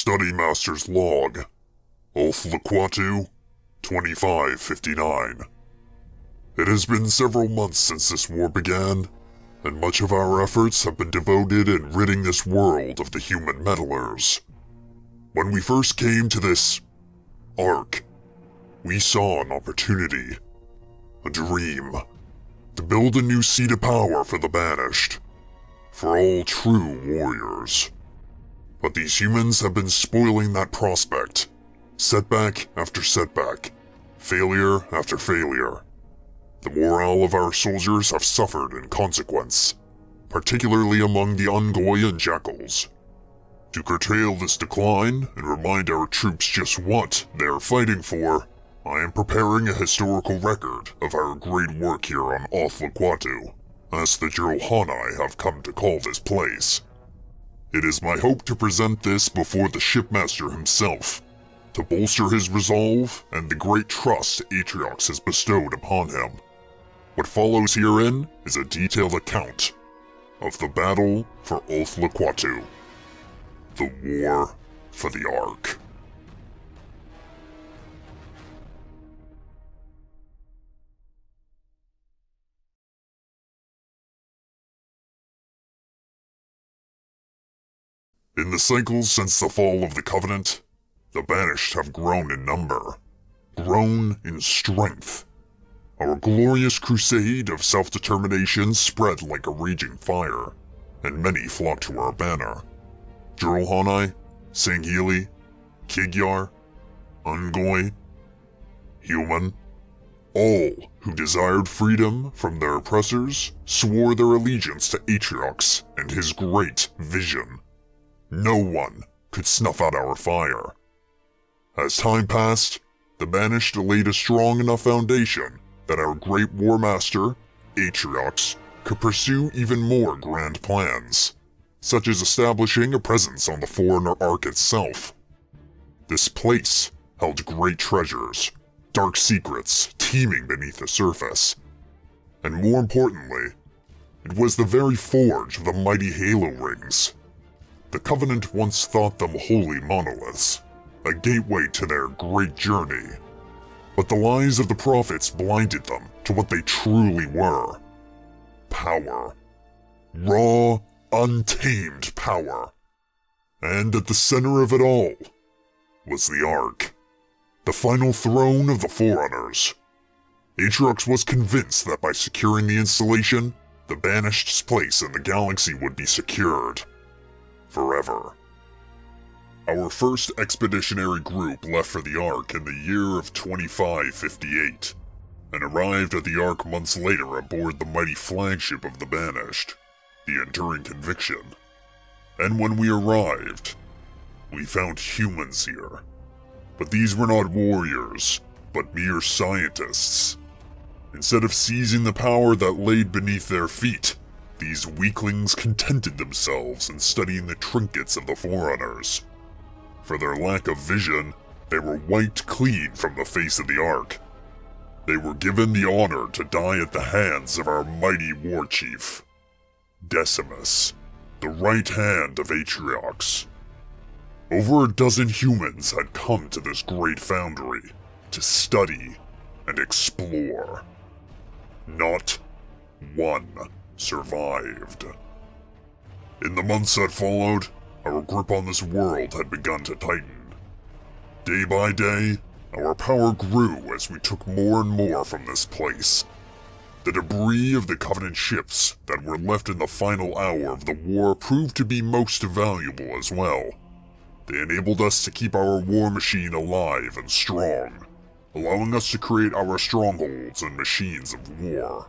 Studymaster's log, Oth Liqattu 2559. It has been several months since this war began, and much of our efforts have been devoted in ridding this world of the human meddlers. When we first came to this Ark, we saw an opportunity, a dream, to build a new seat of power for the Banished, for all true warriors. But these humans have been spoiling that prospect, setback after setback, failure after failure. The morale of our soldiers have suffered in consequence, particularly among the Ungo and Jackals. To curtail this decline and remind our troops just what they are fighting for, I am preparing a historical record of our great work here on Oth Liqattu, as the Jurulhani have come to call this place. It is my hope to present this before the shipmaster himself, to bolster his resolve and the great trust Atriox has bestowed upon him. What follows herein is a detailed account of the battle for Oth Liqattu, the war for the Ark. In the cycles since the fall of the Covenant, the Banished have grown in number, grown in strength. Our glorious crusade of self-determination spread like a raging fire, and many flocked to our banner. Jurulhani, Sanghili, Kigyar, Ungoi, Human, all who desired freedom from their oppressors swore their allegiance to Atriox and his great vision. No one could snuff out our fire. As time passed, the Banished laid a strong enough foundation that our great war master, Atriox, could pursue even more grand plans, such as establishing a presence on the Foreigner Ark itself. This place held great treasures, dark secrets teeming beneath the surface, and more importantly, it was the very forge of the mighty Halo rings. The Covenant once thought them holy monoliths, a gateway to their great journey. But the lies of the prophets blinded them to what they truly were. Power. Raw, untamed power. And at the center of it all was the Ark, the final throne of the Forerunners. Atriox was convinced that by securing the installation, the Banished's place in the galaxy would be secured. Forever. Our first expeditionary group left for the Ark in the year of 2558, and arrived at the Ark months later aboard the mighty flagship of the Banished, the Enduring Conviction. And when we arrived, we found humans here. But these were not warriors, but mere scientists. Instead of seizing the power that laid beneath their feet, these weaklings contented themselves in studying the trinkets of the Forerunners. For their lack of vision, they were wiped clean from the face of the Ark. They were given the honor to die at the hands of our mighty war chief, Decimus, the right hand of Atriox. Over a dozen humans had come to this great foundry to study and explore. Not one survived. In the months that followed, our grip on this world had begun to tighten. Day by day, our power grew as we took more and more from this place. The debris of the Covenant ships that were left in the final hour of the war proved to be most valuable as well. They enabled us to keep our war machine alive and strong, allowing us to create our strongholds and machines of war.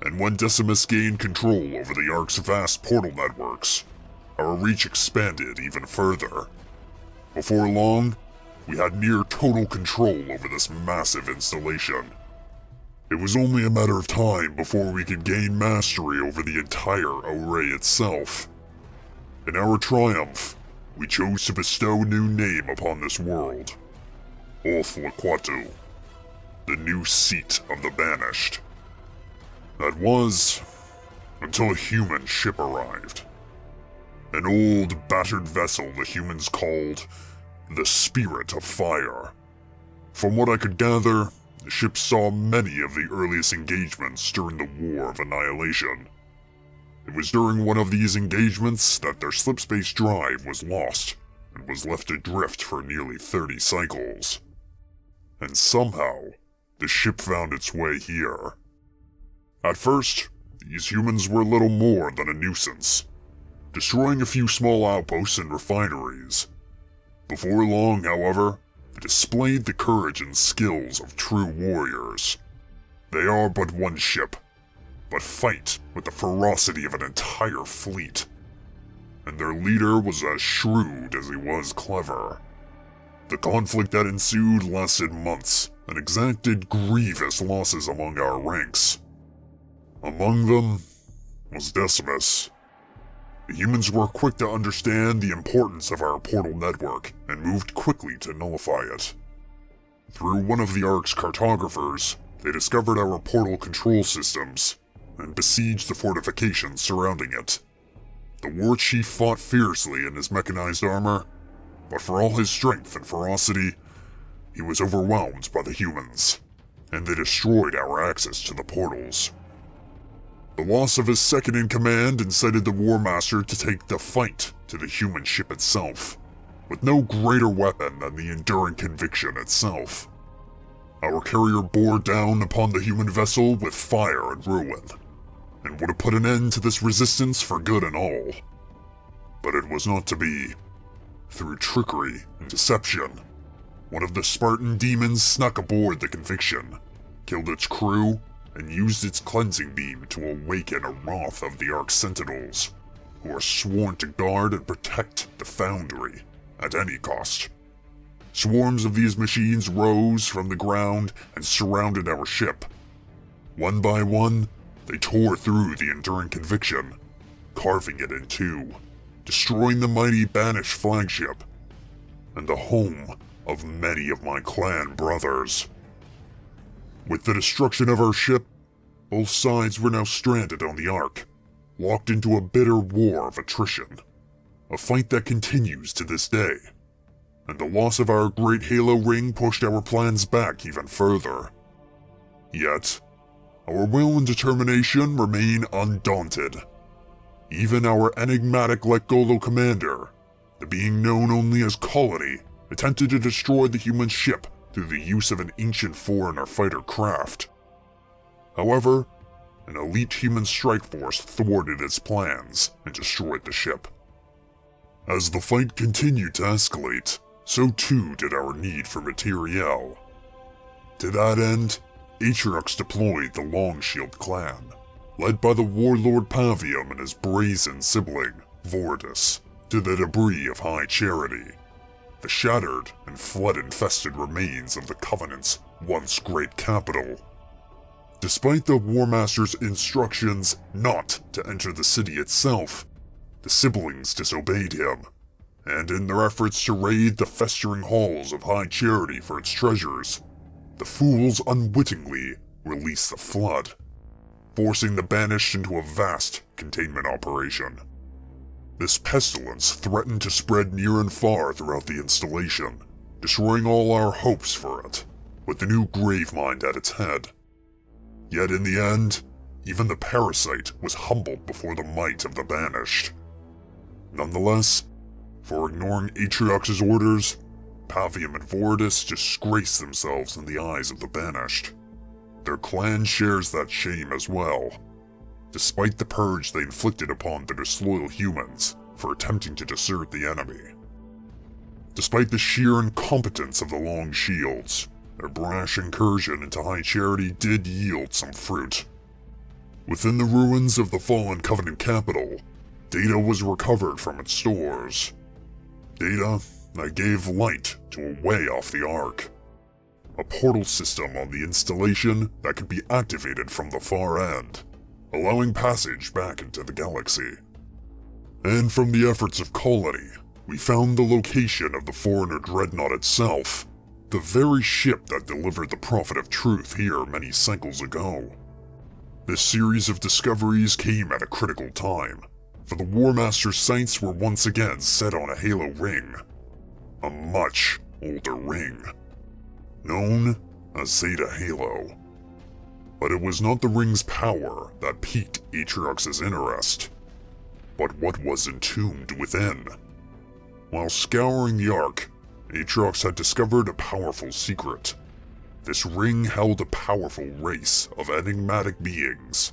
And when Decimus gained control over the Ark's vast portal networks, our reach expanded even further. Before long, we had near total control over this massive installation. It was only a matter of time before we could gain mastery over the entire array itself. In our triumph, we chose to bestow a new name upon this world. Oth Liqattu, the new seat of the Banished. That was, until a human ship arrived. An old, battered vessel the humans called the Spirit of Fire. From what I could gather, the ship saw many of the earliest engagements during the War of Annihilation. It was during one of these engagements that their slipspace drive was lost and was left adrift for nearly 30 cycles. And somehow, the ship found its way here. At first, these humans were little more than a nuisance, destroying a few small outposts and refineries. Before long, however, they displayed the courage and skills of true warriors. They are but one ship, but fight with the ferocity of an entire fleet. And their leader was as shrewd as he was clever. The conflict that ensued lasted months and exacted grievous losses among our ranks. Among them was Decimus. The humans were quick to understand the importance of our portal network and moved quickly to nullify it. Through one of the Ark's cartographers, they discovered our portal control systems and besieged the fortifications surrounding it. The war chief fought fiercely in his mechanized armor, but for all his strength and ferocity, he was overwhelmed by the humans, and they destroyed our access to the portals. The loss of his second-in-command incited the War Master to take the fight to the human ship itself, with no greater weapon than the enduring conviction itself. Our carrier bore down upon the human vessel with fire and ruin, and would have put an end to this resistance for good and all. But it was not to be. Through trickery and deception, one of the Spartan demons snuck aboard the Conviction, killed its crew, and used its cleansing beam to awaken a wrath of the Ark Sentinels, who are sworn to guard and protect the Foundry at any cost. Swarms of these machines rose from the ground and surrounded our ship. One by one, they tore through the enduring Conviction, carving it in two, destroying the mighty Banished flagship, and the home of many of my clan brothers. With the destruction of our ship, both sides were now stranded on the Ark, locked into a bitter war of attrition, a fight that continues to this day, and the loss of our great Halo ring pushed our plans back even further. Yet, our will and determination remain undaunted. Even our enigmatic Lekgolo commander, the being known only as Colony, attempted to destroy the human ship through the use of an ancient foreigner fighter craft. However, an elite human strike force thwarted its plans and destroyed the ship. As the fight continued to escalate, so too did our need for materiel. To that end, Atriox deployed the Longshield clan, led by the warlord Pavium and his brazen sibling, Vordis, to the debris of High Charity, the shattered and flood-infested remains of the Covenant's once great capital. Despite the War Master's instructions not to enter the city itself, the siblings disobeyed him, and in their efforts to raid the festering halls of High Charity for its treasures, the fools unwittingly released the flood, forcing the Banished into a vast containment operation. This pestilence threatened to spread near and far throughout the installation, destroying all our hopes for it, with the new Gravemind at its head. Yet in the end, even the parasite was humbled before the might of the Banished. Nonetheless, for ignoring Atriox's orders, Pavium and Vordis disgraced themselves in the eyes of the Banished. Their clan shares that shame as well, despite the purge they inflicted upon the disloyal humans for attempting to desert the enemy. Despite the sheer incompetence of the Longshields, their brash incursion into High Charity did yield some fruit. Within the ruins of the fallen Covenant capital, data was recovered from its stores. Data that gave light to a way off the Ark. A portal system on the installation that could be activated from the far end, allowing passage back into the galaxy. And from the efforts of Colony, we found the location of the Foreigner Dreadnought itself, the very ship that delivered the Prophet of Truth here many cycles ago. This series of discoveries came at a critical time, for the War Master's sights were once again set on a halo ring. A much older ring, known as Zeta Halo. But it was not the ring's power that piqued Atriox's interest, but what was entombed within. While scouring the Ark, Atriox had discovered a powerful secret. This ring held a powerful race of enigmatic beings.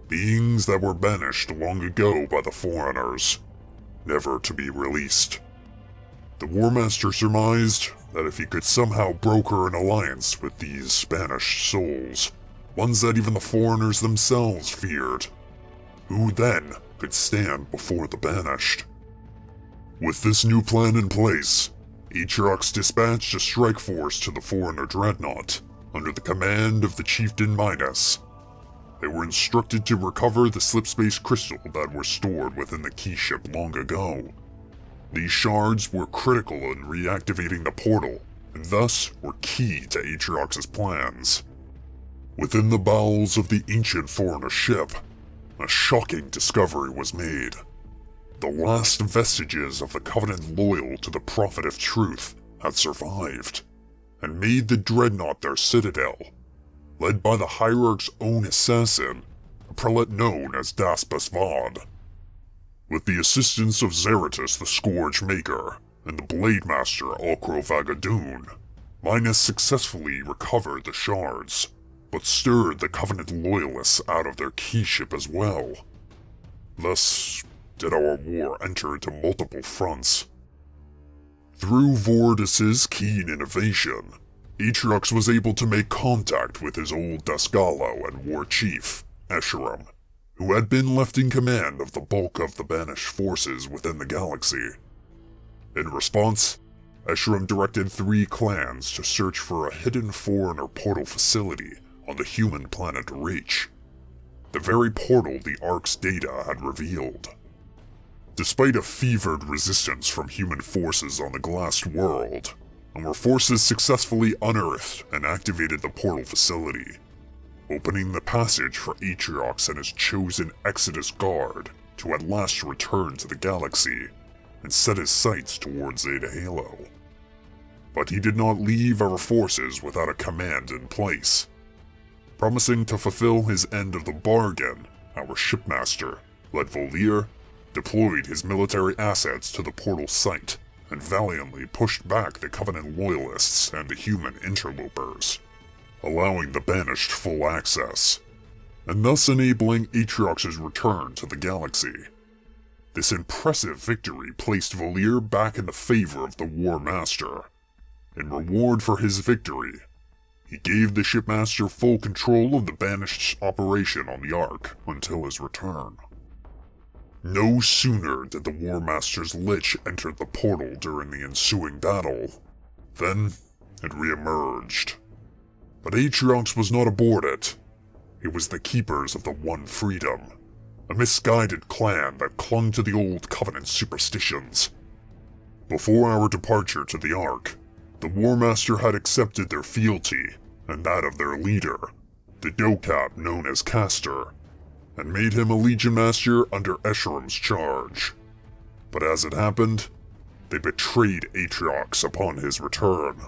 Beings that were banished long ago by the Foreigners, never to be released. The War Master surmised that if he could somehow broker an alliance with these banished souls, ones that even the Foreigners themselves feared, who then could stand before the banished? With this new plan in place, Atriox dispatched a strike force to the Foreigner Dreadnought, under the command of the Chieftain Midas. They were instructed to recover the slipspace crystal that were stored within the key ship long ago. These shards were critical in reactivating the portal, and thus were key to Atriox's plans. Within the bowels of the ancient Foreigner ship, a shocking discovery was made. The last vestiges of the Covenant loyal to the Prophet of Truth had survived, and made the Dreadnought their citadel, led by the Hierarch's own assassin, a prelate known as Daspus Vod. With the assistance of Zeratus the Scourge Maker and the Blade Master Alcro Vagadoon, Minas successfully recovered the shards, but stirred the Covenant loyalists out of their key ship as well. Thus did our war enter into multiple fronts. Through Vordis's keen innovation, Atriox was able to make contact with his old Dasgalo and war chief, Escharum, who had been left in command of the bulk of the banished forces within the galaxy. In response, Escharum directed 3 clans to search for a hidden Foreigner portal facility on the human planet Reach, the very portal the Ark's data had revealed. Despite a fevered resistance from human forces on the glassed world, our forces successfully unearthed and activated the portal facility, opening the passage for Atriox and his chosen Exodus Guard to at last return to the galaxy and set his sights towards Zeta Halo. But he did not leave our forces without a command in place. Promising to fulfill his end of the bargain, our shipmaster, led Volier, deployed his military assets to the portal site and valiantly pushed back the Covenant loyalists and the human interlopers, allowing the banished full access, and thus enabling Atriox's return to the galaxy. This impressive victory placed Volier back in the favor of the War Master. In reward for his victory, he gave the shipmaster full control of the Banished's operation on the Ark until his return. No sooner did the War Master's Lich enter the portal during the ensuing battle, than it re-emerged. But Atriox was not aboard it. It was the Keepers of the One Freedom, a misguided clan that clung to the old Covenant superstitions. Before our departure to the Ark, the War Master had accepted their fealty, and that of their leader, the Dokap known as Castor, and made him a Legion Master under Escherum's charge. But as it happened, they betrayed Atriox upon his return,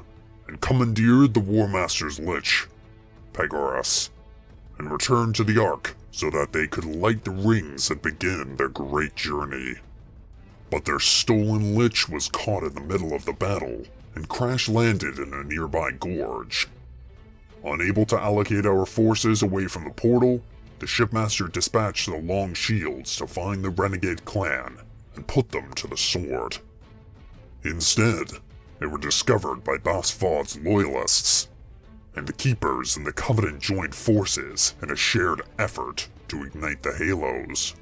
and commandeered the War Master's Lich, Pegoras, and returned to the Ark so that they could light the rings and begin their great journey. But their stolen Lich was caught in the middle of the battle, and crash-landed in a nearby gorge. Unable to allocate our forces away from the portal, the shipmaster dispatched the Long Shields to find the renegade clan and put them to the sword. Instead, they were discovered by Bas Vod's loyalists, and the Keepers and the Covenant joined forces in a shared effort to ignite the Halos.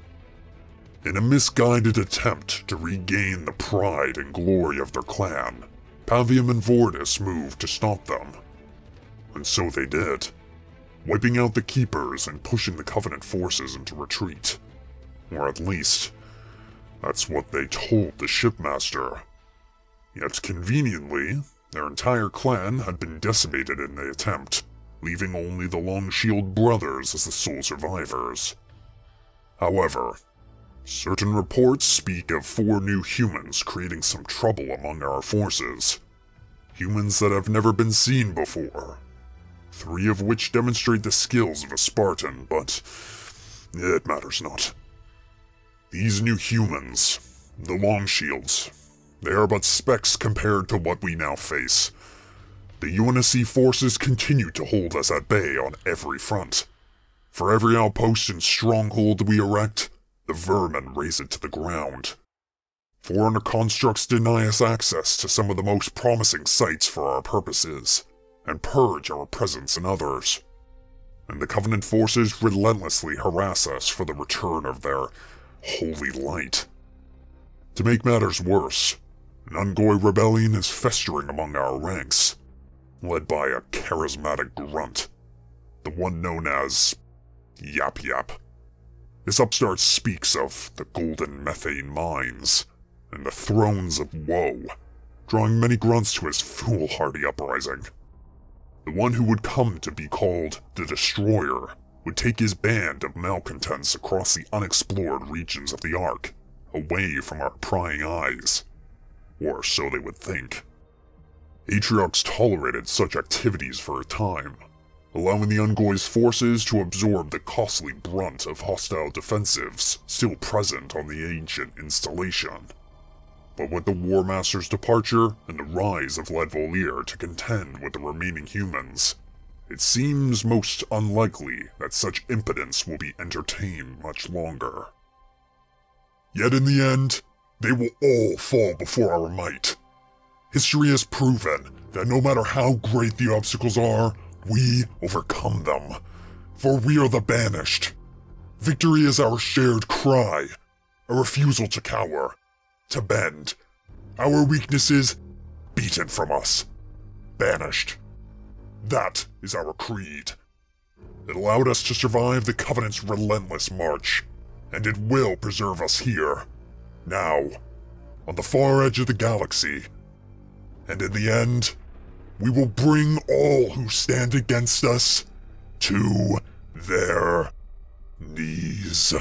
In a misguided attempt to regain the pride and glory of their clan, Pavium and Vordis moved to stop them. And so they did, wiping out the Keepers and pushing the Covenant forces into retreat. Or at least, that's what they told the shipmaster. Yet conveniently, their entire clan had been decimated in the attempt, leaving only the Longshield brothers as the sole survivors. However, Certain reports speak of 4 new humans creating some trouble among our forces. Humans that have never been seen before. 3 of which demonstrate the skills of a Spartan, but it matters not. These new humans, the Longshields, they are but specks compared to what we now face. The UNSC forces continue to hold us at bay on every front. For every outpost and stronghold we erect, the vermin raze it to the ground. Foreigner constructs deny us access to some of the most promising sites for our purposes, and purge our presence in others. And the Covenant forces relentlessly harass us for the return of their holy light. To make matters worse, an Ungo Rebellion is festering among our ranks, led by a charismatic grunt, the one known as Yap Yap. This upstart speaks of the golden methane mines and the thrones of woe, drawing many grunts to his foolhardy uprising. The one who would come to be called the Destroyer would take his band of malcontents across the unexplored regions of the Ark, away from our prying eyes. Or so they would think. Atriox tolerated such activities for a time, allowing the Ungo's forces to absorb the costly brunt of hostile defensives still present on the ancient installation. But with the War Master's departure and the rise of Ledvolir to contend with the remaining humans, it seems most unlikely that such impotence will be entertained much longer. Yet in the end, they will all fall before our might. History has proven that no matter how great the obstacles are, we overcome them, for we are the Banished. Victory is our shared cry, a refusal to cower, to bend. Our weaknesses beaten from us, banished. That is our creed. It allowed us to survive the Covenant's relentless march, and it will preserve us here, now, on the far edge of the galaxy. And in the end, we will bring all who stand against us to their knees.